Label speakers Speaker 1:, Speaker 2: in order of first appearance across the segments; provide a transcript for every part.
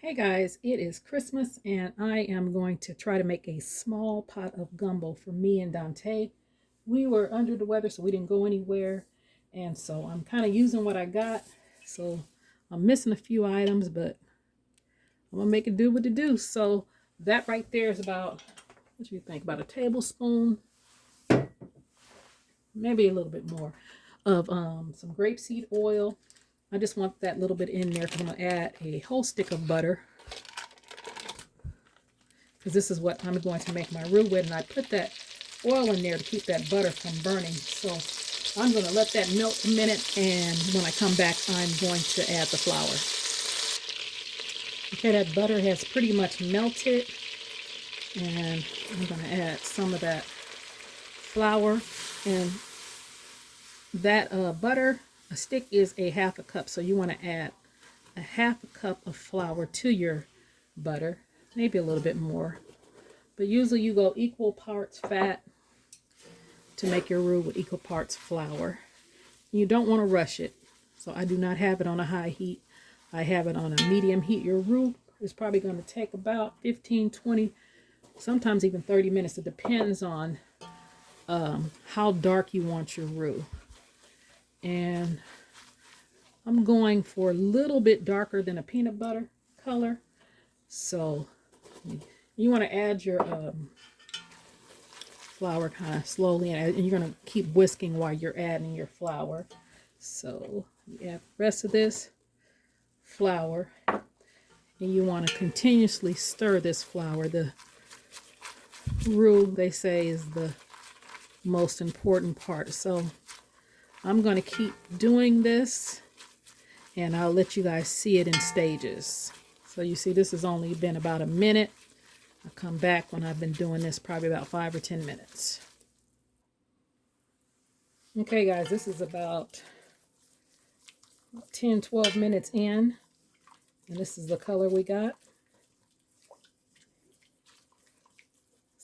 Speaker 1: Hey guys, it is Christmas and I am going to try to make a small pot of gumbo for me and Dante. We were under the weather, so we didn't go anywhere, and so I'm kind of using what I got. So I'm missing a few items, but I'm gonna make it do what it do. So that right there is about, what do you think, about a tablespoon, maybe a little bit more, of some grapeseed oil. I just want that little bit in there because I'm gonna add a whole stick of butter, because this is what I'm going to make my roux with, and I put that oil in there to keep that butter from burning. So I'm going to let that melt a minute, and when I come back, I'm going to add the flour. Okay, that butter has pretty much melted, and I'm going to add some of that flour. And that butter, a stick is a half a cup, so you want to add a half a cup of flour to your butter, maybe a little bit more, but usually you go equal parts fat to make your roux with equal parts flour. You don't want to rush it, so I do not have it on a high heat. I have it on a medium heat. Your roux is probably going to take about 15, 20, sometimes even 30 minutes. It depends on how dark you want your roux. And I'm going for a little bit darker than a peanut butter color. So you want to add your flour kind of slowly, and you're going to keep whisking while you're adding your flour. So you add the rest of this flour, and you want to continuously stir this flour. The roux, they say, is the most important part. So I'm going to keep doing this, and I'll let you guys see it in stages. So you see, this has only been about a minute. I'll come back when I've been doing this probably about 5 or 10 minutes. Okay guys, this is about 10-12 minutes in, and this is the color we got.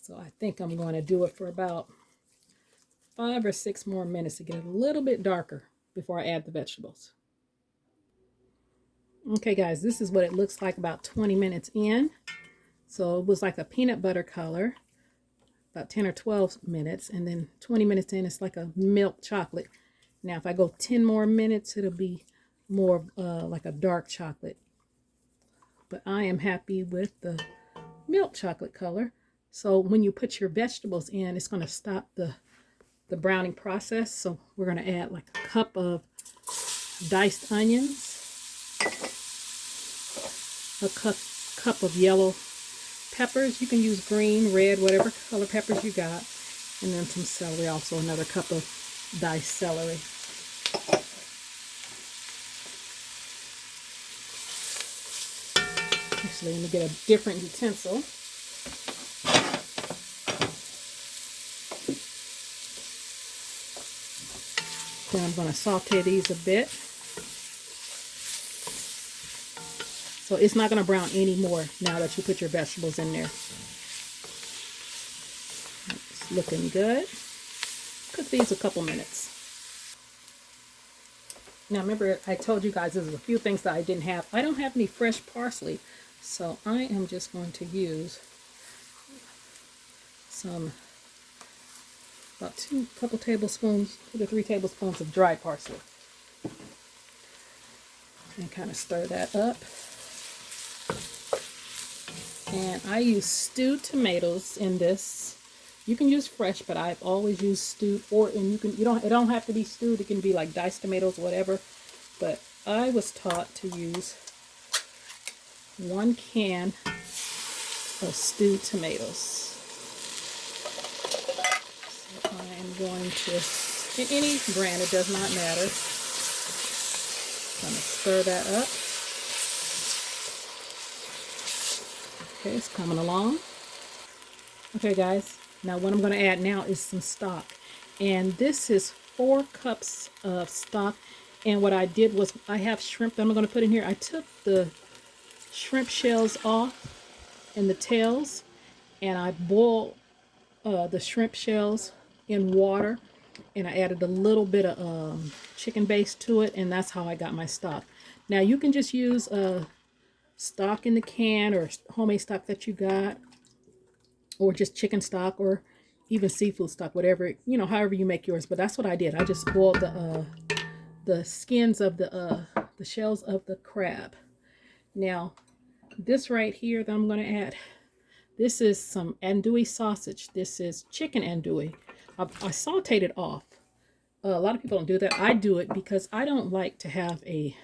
Speaker 1: So I think I'm going to do it for about 5 or 6 more minutes to get it a little bit darker before I add the vegetables. Okay guys, this is what it looks like about 20 minutes in. So it was like a peanut butter color, about 10 or 12 minutes, and then 20 minutes in, it's like a milk chocolate. Now, if I go 10 more minutes, it'll be more like a dark chocolate. But I am happy with the milk chocolate color. So when you put your vegetables in, it's going to stop the browning process. So we're going to add like a cup of diced onions, a cup of yellow peppers. You can use green, red, whatever color peppers you got, and then some celery, also another cup of diced celery. Actually, let me get a different utensil. Then I'm going to saute these a bit. So it's not going to brown anymore now that you put your vegetables in there. It's looking good. Cook these a couple minutes. Now remember, I told you guys there's a few things that I didn't have. I don't have any fresh parsley, so I am just going to use about 2 to 3 tablespoons of dried parsley. And kind of stir that up. And I use stewed tomatoes in this. You can use fresh, but I've always used stewed, it don't have to be stewed. It can be like diced tomatoes, whatever. But I was taught to use 1 can of stewed tomatoes. So I am going to, in any brand, it does not matter. I'm going to stir that up. Okay, it's coming along. Okay guys, now what I'm going to add now is some stock. And this is 4 cups of stock. And what I did was, I have shrimp that I'm going to put in here. I took the shrimp shells off and the tails, and I boiled the shrimp shells in water. And I added a little bit of chicken base to it, and that's how I got my stock. Now you can just use stock in the can or homemade stock that you got, or just chicken stock or even seafood stock, whatever, you know, however you make yours. But that's what I did. I just boiled the skins of the shells of the crab. Now, this right here that I'm going to add, this is some andouille sausage. This is chicken andouille. I sauteed it off. A lot of people don't do that. I do it because I don't like to have a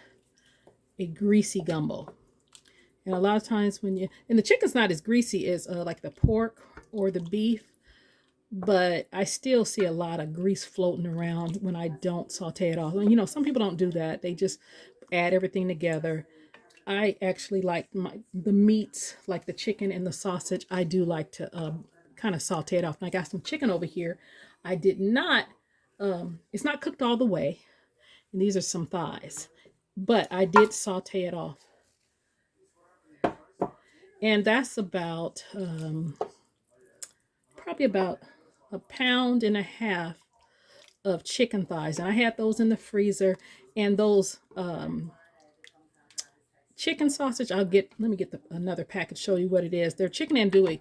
Speaker 1: greasy gumbo. And a lot of times when you, and the chicken's not as greasy as like the pork or the beef, but I still see a lot of grease floating around when I don't saute it off. And, you know, some people don't do that. They just add everything together. I actually like the meats, like the chicken and the sausage. I do like to kind of saute it off. And I got some chicken over here. I did not, it's not cooked all the way. And these are some thighs. But I did saute it off. And that's about, probably about 1.5 pounds of chicken thighs. And I had those in the freezer. And those chicken sausage, let me get another package, show you what it is. They're chicken andouille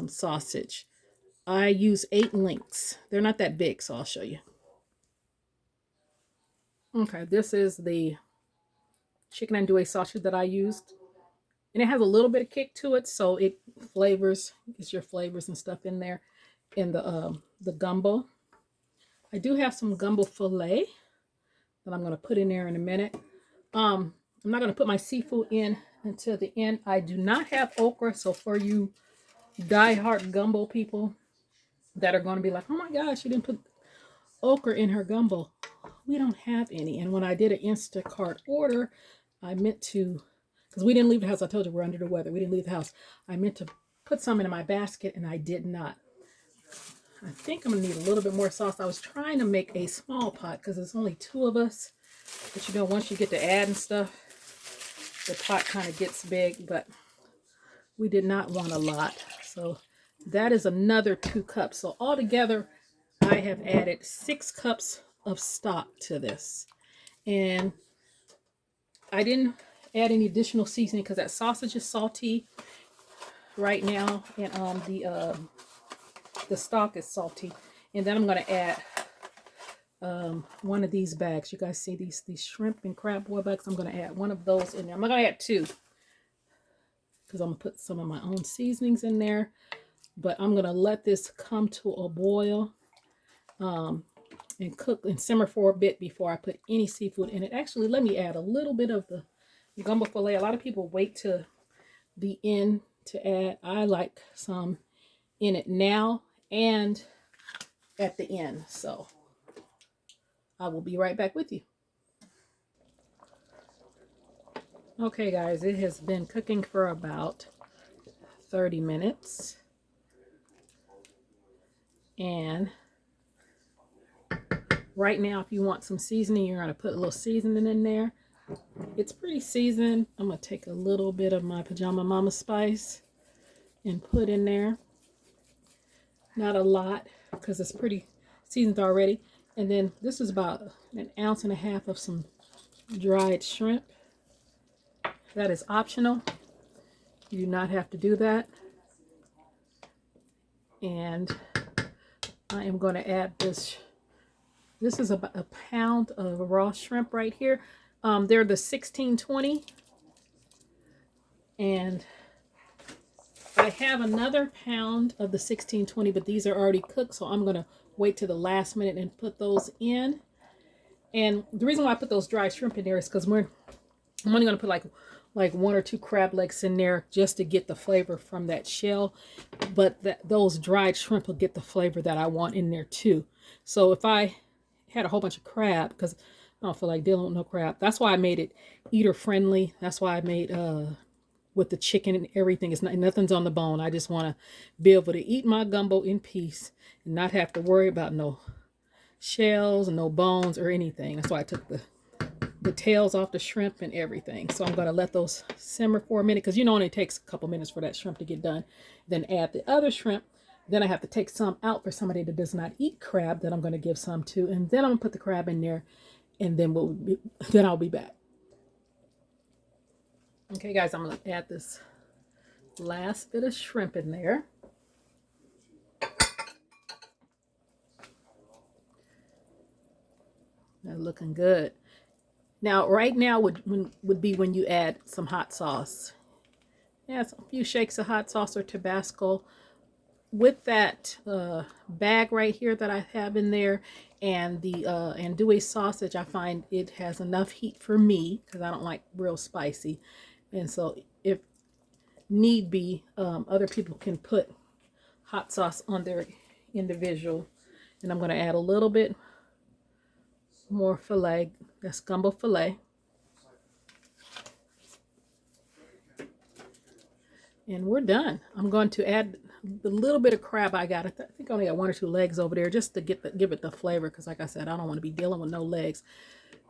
Speaker 1: sausage. I use 8 links. They're not that big, so I'll show you. Okay, this is the chicken andouille sausage that I used. And it has a little bit of kick to it, so it flavors, gets your flavors and stuff in there. In the gumbo. I do have some gumbo filet that I'm going to put in there in a minute. I'm not going to put my seafood in until the end. I do not have okra, so for you die-hard gumbo people that are going to be like, oh my gosh, she didn't put okra in her gumbo. We don't have any. And when I did an Instacart order, I meant to, because we didn't leave the house. I told you we're under the weather. We didn't leave the house. I meant to put some in my basket, and I did not. I think I'm going to need a little bit more sauce. I was trying to make a small pot because there's only 2 of us. But you know, once you get to adding stuff, the pot kind of gets big. But we did not want a lot. So that is another 2 cups. So altogether, I have added 6 cups of stock to this. And I didn't add any additional seasoning because that sausage is salty right now. And the stock is salty. And then I'm going to add one of these bags. You guys see these shrimp and crab boil bags? I'm going to add one of those in there. I'm not going to add 2 because I'm going to put some of my own seasonings in there. But I'm going to let this come to a boil and cook and simmer for a bit before I put any seafood in it. Actually, let me add a little bit of the gumbo filet. A lot of people wait to the end to add. I like some in it now and at the end. So I will be right back with you. Okay guys, it has been cooking for about 30 minutes. And right now, if you want some seasoning, you're going to put a little seasoning in there. It's pretty seasoned. I'm going to take a little bit of my Pajama Mama spice and put in there. Not a lot because it's pretty seasoned already. And then this is about 1.5 ounces of some dried shrimp. That is optional. You do not have to do that. And I am going to add this. This is about 1 pound of raw shrimp right here. They're the 1620. And I have another pound of the 1620, but these are already cooked, so I'm going to wait to the last minute and put those in. And the reason why I put those dried shrimp in there is because I'm only going to put like 1 or 2 crab legs in there just to get the flavor from that shell. But those dried shrimp will get the flavor that I want in there too. So if I had a whole bunch of crab, because I don't feel like dealing with no crab, that's why I made it eater friendly. That's why I made with the chicken and everything. It's nothing's on the bone. I just want to be able to eat my gumbo in peace and not have to worry about no shells and no bones or anything. That's why I took the tails off the shrimp and everything. So I'm going to let those simmer for a minute because you know it only takes a couple minutes for that shrimp to get done. Then add the other shrimp. Then I have to take some out for somebody that does not eat crab that I'm going to give some to. And then I'm going to put the crab in there and then I'll be back. Okay, guys, I'm going to add this last bit of shrimp in there. They're looking good. Now, right now would be when you add some hot sauce. Yeah, a few shakes of hot sauce or Tabasco. With that bag right here that I have in there and the andouille sausage, I find it has enough heat for me because I don't like real spicy. And so if need be, other people can put hot sauce on their individual. And I'm going to add a little bit more filet. That's gumbo filet. And we're done. I'm going to add the little bit of crab I got. I think I only got 1 or 2 legs over there just to give it the flavor, because like I said, I don't want to be dealing with no legs.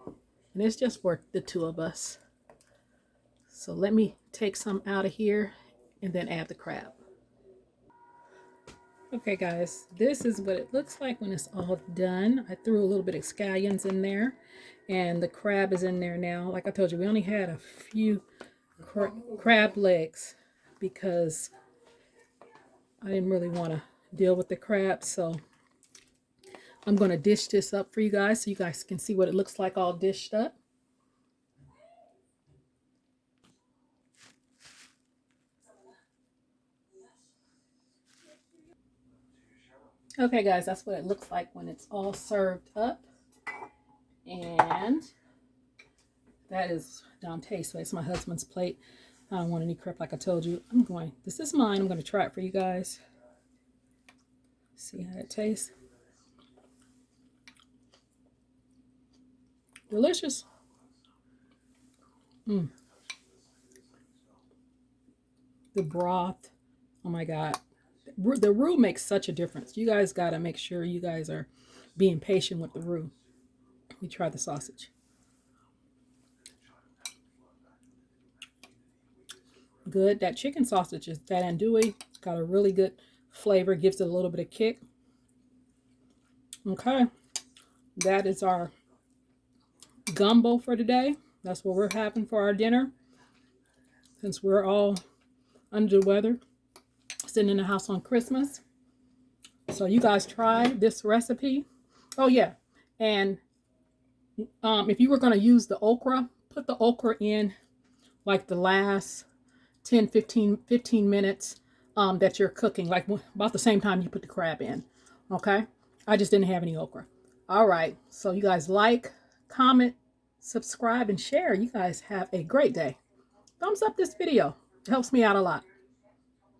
Speaker 1: And it's just for the 2 of us. So let me take some out of here and then add the crab. Okay guys, this is what it looks like when it's all done. I threw a little bit of scallions in there and the crab is in there now. Like I told you, we only had a few crab legs because I didn't really want to deal with the crab. So I'm going to dish this up for you guys so you guys can see what it looks like all dished up. Okay guys, that's what it looks like when it's all served up. And that is Dante's plate. It's my husband's plate. I don't want any crap like I told you. This is mine. I'm going to try it for you guys. See how it tastes. Delicious. The broth. Oh my God. The roux makes such a difference. You guys got to make sure you guys are being patient with the roux. We try the sausage. Good. That chicken sausage is that andouille. Got a really good flavor. Gives it a little bit of kick. Okay. That is our gumbo for today. That's what we're having for our dinner. Since we're all under the weather, sitting in the house on Christmas. So you guys try this recipe. Oh yeah. And if you were going to use the okra, put the okra in like the last 10, 15 minutes that you're cooking, like about the same time you put the crab in. Okay. I just didn't have any okra. All right. So you guys like, comment, subscribe, and share. You guys have a great day. Thumbs up this video. It helps me out a lot.